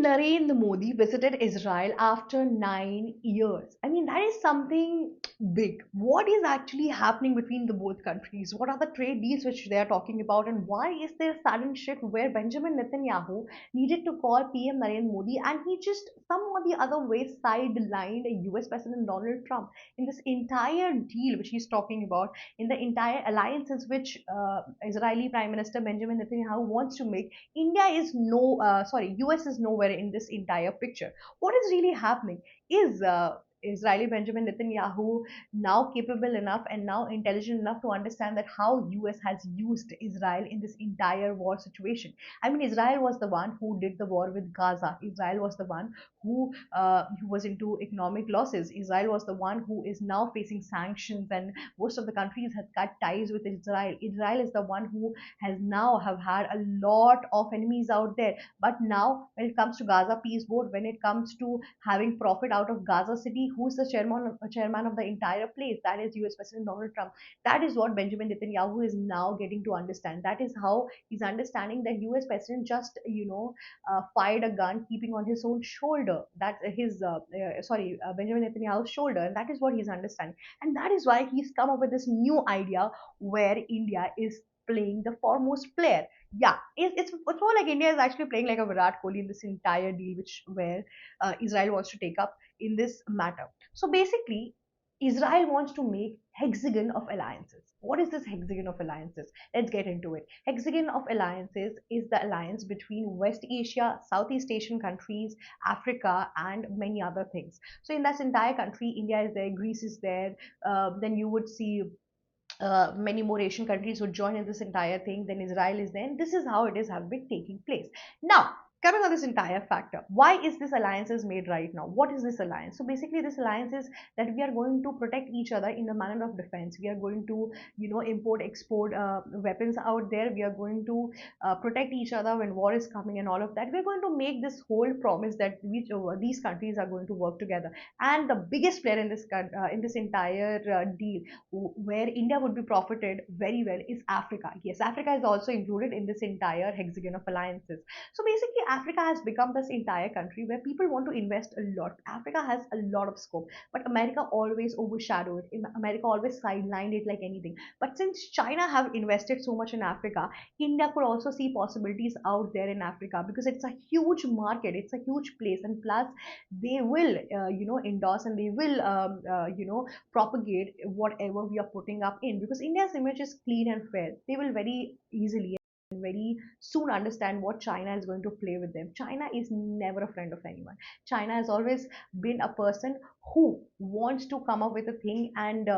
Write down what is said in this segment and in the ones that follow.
Narendra Modi visited Israel after 9 years. I mean, that is something big. What is actually happening between the both countries? What are the trade deals which they are talking about? And why is there sudden shift where Benjamin Netanyahu needed to call PM Narendra Modi and he just somehow the other way sidelined US President Donald Trump in this entire deal which he's talking about, in the entire alliances which Israeli Prime Minister Benjamin Netanyahu wants to make. India is US is nowhere in this entire picture. What is really happening? Is Israeli Benjamin Netanyahu now capable enough and now intelligent enough to understand that how US has used Israel in this entire war situation? I mean, Israel was the one who did the war with Gaza. Israel was the one who was into economic losses. Israel was the one who is now facing sanctions, and most of the countries have cut ties with Israel. Israel is the one who has now have had a lot of enemies out there. But now, when it comes to Gaza peace board, when it comes to having profit out of Gaza city, who's the chairman of the entire place? That is US President Donald Trump. That is what Benjamin Netanyahu is now getting to understand. That is how he's understanding that US President just fired a gun keeping on his own shoulder. That's Benjamin Netanyahu's shoulder, and that is what he's understanding. And that is why he's come up with this new idea where India is playing the foremost player. Yeah, it's more like India is actually playing like a Virat Kohli in this entire deal, which where Israel wants to take up in this matter. So basically, Israel wants to make hexagon of alliances. What is this hexagon of alliances? Let's get into it. Hexagon of alliances is the alliance between West Asia, Southeast Asian countries, Africa, and many other things. So in this entire country, India is there, Greece is there. Then you would see many more Asian countries would join in this entire thing. Then Israel is there. And this is how it is have been taking place. Now, coming on this entire factor, why is this alliance is made right now? What is this alliance? So basically, this alliance is that we are going to protect each other in the manner of defense. We are going to, import, export weapons out there. We are going to protect each other when war is coming and all of that. We're going to make this whole promise that these countries are going to work together. And the biggest player in this entire deal where India would be profited very well is Africa. Yes, Africa is also included in this entire hexagon of alliances. So basically, Africa has become this entire country where people want to invest a lot. Africa has a lot of scope, but America always overshadowed it. America always sidelined it like anything. But since China have invested so much in Africa, India could also see possibilities out there in Africa because it's a huge market, it's a huge place, and plus they will, endorse and they will, propagate whatever we are putting up in, because India's image is clean and fair. They will very easily and very soon understand what China is going to play with them. China is never a friend of anyone. China has always been a person who wants to come up with a thing and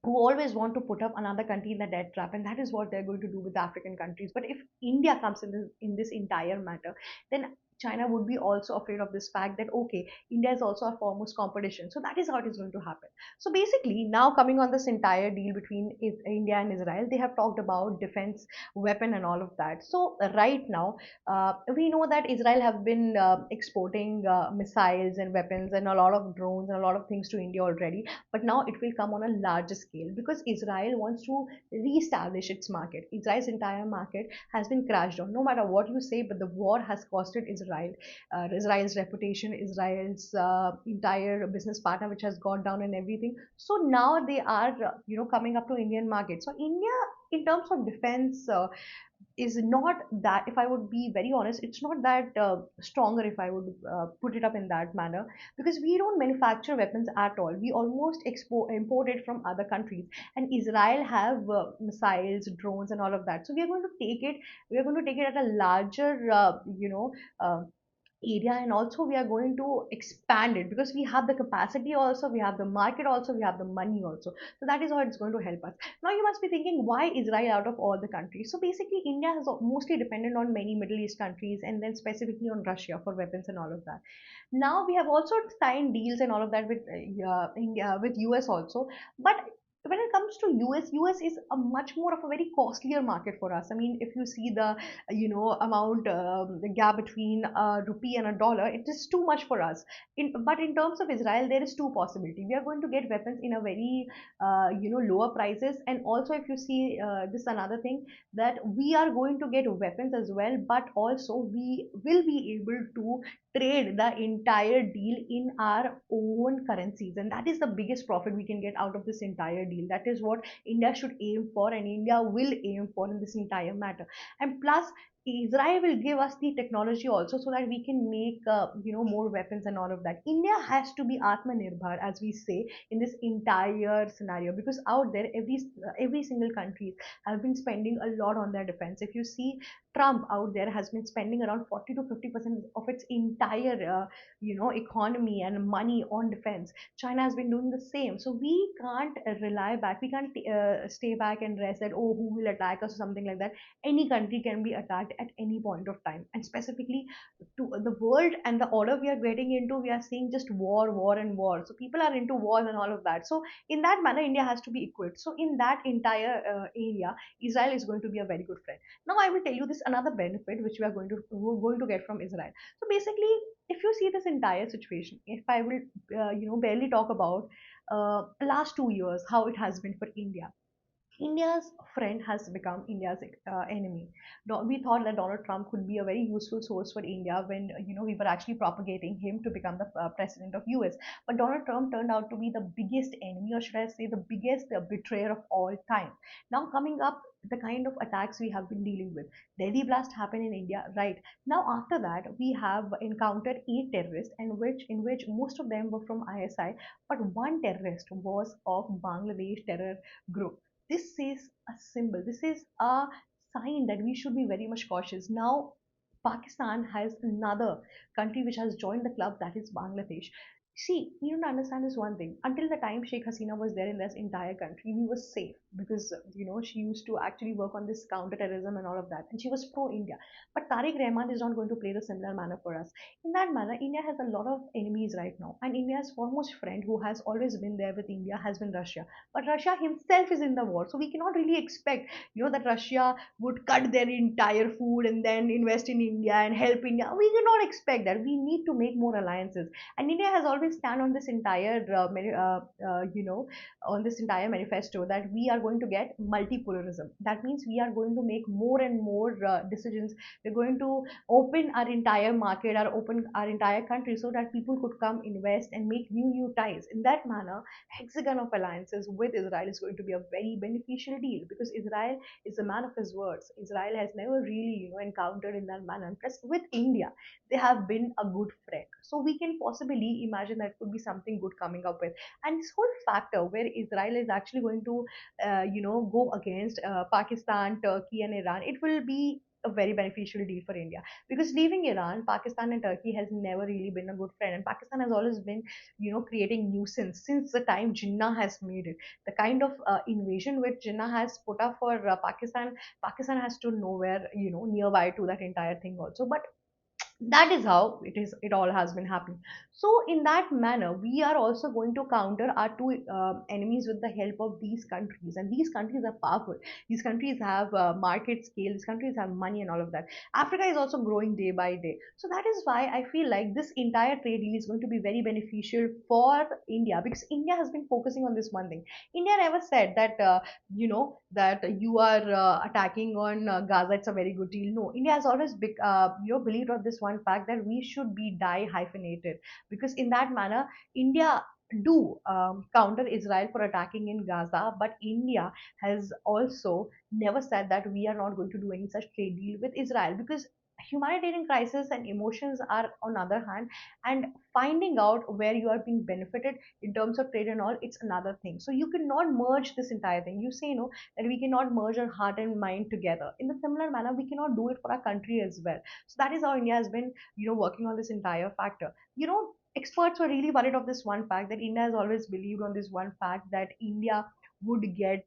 who always want to put up another country in the debt trap, and that is what they're going to do with the African countries. But if India comes in this entire matter, then China would be also afraid of this fact that okay, India is also a foremost competition. So that is how it is going to happen. So basically, now coming on this entire deal between India and Israel, they have talked about defense weapon and all of that. So right now, we know that Israel have been exporting missiles and weapons and a lot of drones and a lot of things to India already, but now it will come on a larger scale because Israel wants to reestablish its market. Israel's entire market has been crashed down. No matter what you say, but the war has costed Israel, Israel's reputation, Israel's entire business partner, which has gone down and everything. So now they are, coming up to Indian market. So India, in terms of defense, is not that, if I would be very honest, it's not that stronger, if I would put it up in that manner, because we don't manufacture weapons at all. We almost import it from other countries, and Israel have missiles, drones, and all of that. So we are going to take it. We are going to take it at a larger, area, and also we are going to expand it because we have the capacity also, we have the market also, we have the money also. So that is how it's going to help us. Now you must be thinking, why Israel out of all the countries? So basically, India has mostly depended on many Middle East countries and then specifically on Russia for weapons and all of that. Now we have also signed deals and all of that with India, with US also. But when it comes to US is a much more of a very costlier market for us. I mean, if you see the amount, the gap between a rupee and a dollar, it is too much for us. But in terms of Israel, there is two possibility. We are going to get weapons in a very lower prices, and also if you see this another thing, that we are going to get weapons as well, but also we will be able to trade the entire deal in our own currencies, and that is the biggest profit we can get out of this entire deal. That is what India should aim for, and India will aim for in this entire matter. And plus, Israel will give us the technology also, so that we can make more weapons and all of that. India has to be atmanirbhar, as we say, in this entire scenario, because out there every single country have been spending a lot on their defense. If you see, Trump out there has been spending around 40 to 50% of its entire economy and money on defense. China has been doing the same. So we can't rely back. We can't stay back and rest that, oh, who will attack us or something like that. Any country can be attacked at any point of time. And specifically to the world and the order we are getting into, we are seeing just war, war, and war. So people are into wars and all of that. So in that manner, India has to be equipped. So in that entire area, Israel is going to be a very good friend. Now I will tell you this another benefit which we're going to get from Israel. So basically, if you see this entire situation, if I will barely talk about last 2 years how it has been for India. India's friend has become India's enemy. We thought that Donald Trump could be a very useful source for India when we were actually propagating him to become the president of US. But Donald Trump turned out to be the biggest enemy, or should I say, the biggest betrayer of all time. Now coming up, the kind of attacks we have been dealing with. Delhi blast happened in India, right? Now after that, we have encountered 8 terrorists, and in which most of them were from ISI, but one terrorist was of Bangladesh terror group. This is a symbol, this is a sign that we should be very much cautious. Now Pakistan has another country which has joined the club, that is Bangladesh. See, you don't understand this one thing. Until the time Sheikh Hasina was there in this entire country, we were safe because she used to actually work on this counter-terrorism and all of that, and she was pro-India. But Tariq Rahman is not going to play the similar manner for us. In that manner, India has a lot of enemies right now, and India's foremost friend, who has always been there with India, has been Russia. But Russia himself is in the war, so we cannot really expect that Russia would cut their entire food and then invest in India and help India. We cannot expect that. We need to make more alliances, and India has always stand on this entire on this entire manifesto, that we are going to get multipolarism. That means we are going to make more and more decisions. We're going to open our entire market, or open our entire country, so that people could come invest and make new ties. In that manner, hexagon of alliances with Israel is going to be a very beneficial deal, because Israel is a man of his words. Israel has never really encountered in that manner. And plus, with India, they have been a good friend. So we can possibly imagine that could be something good coming up with. And this whole factor where Israel is actually going to, go against Pakistan, Turkey, and Iran, it will be a very beneficial deal for India, because leaving Iran, Pakistan, and Turkey has never really been a good friend, and Pakistan has always been, creating nuisance since the time Jinnah has made it. The kind of invasion which Jinnah has put up for Pakistan, Pakistan has to nowhere, nearby to that entire thing also. But that is how it all has been happening. So in that manner, we are also going to counter our two enemies with the help of these countries, and these countries are powerful. These countries have market scale, these countries have money and all of that. Africa is also growing day by day, so that is why I feel like this entire trade deal is going to be very beneficial for India, because India has been focusing on this one thing. India never said that that you are attacking on Gaza, it's a very good deal. No, India has always believed on this one fact, that we should be die hyphenated, because in that manner, India do counter Israel for attacking in Gaza, but India has also never said that we are not going to do any such trade deal with Israel, because humanitarian crisis and emotions are on other hand, and finding out where you are being benefited in terms of trade and all, it's another thing. So you cannot merge this entire thing. You say no, that we cannot merge our heart and mind together. In a similar manner, we cannot do it for our country as well. So that is how India has been, working on this entire factor. Experts were really worried of this one fact, that India has always believed on this one fact, that India would get.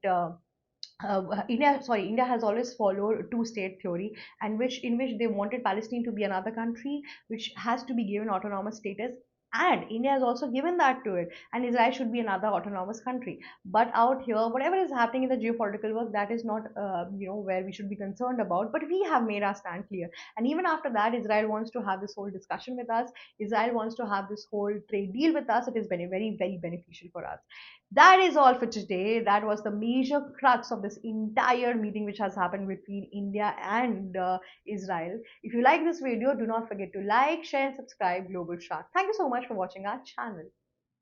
India has always followed two-state theory, and which in which they wanted Palestine to be another country, which has to be given autonomous status, and India has also given that to it, and Israel should be another autonomous country. But out here, whatever is happening in the geopolitical work, that is not where we should be concerned about. But we have made our stand clear, and even after that, Israel wants to have this whole discussion with us. Israel wants to have this whole trade deal with us. It is very, very, very beneficial for us. That is all for today. That was the major crux of this entire meeting which has happened between India and Israel. If you like this video, do not forget to like, share, and subscribe Global Shark. Thank you so much for watching our channel.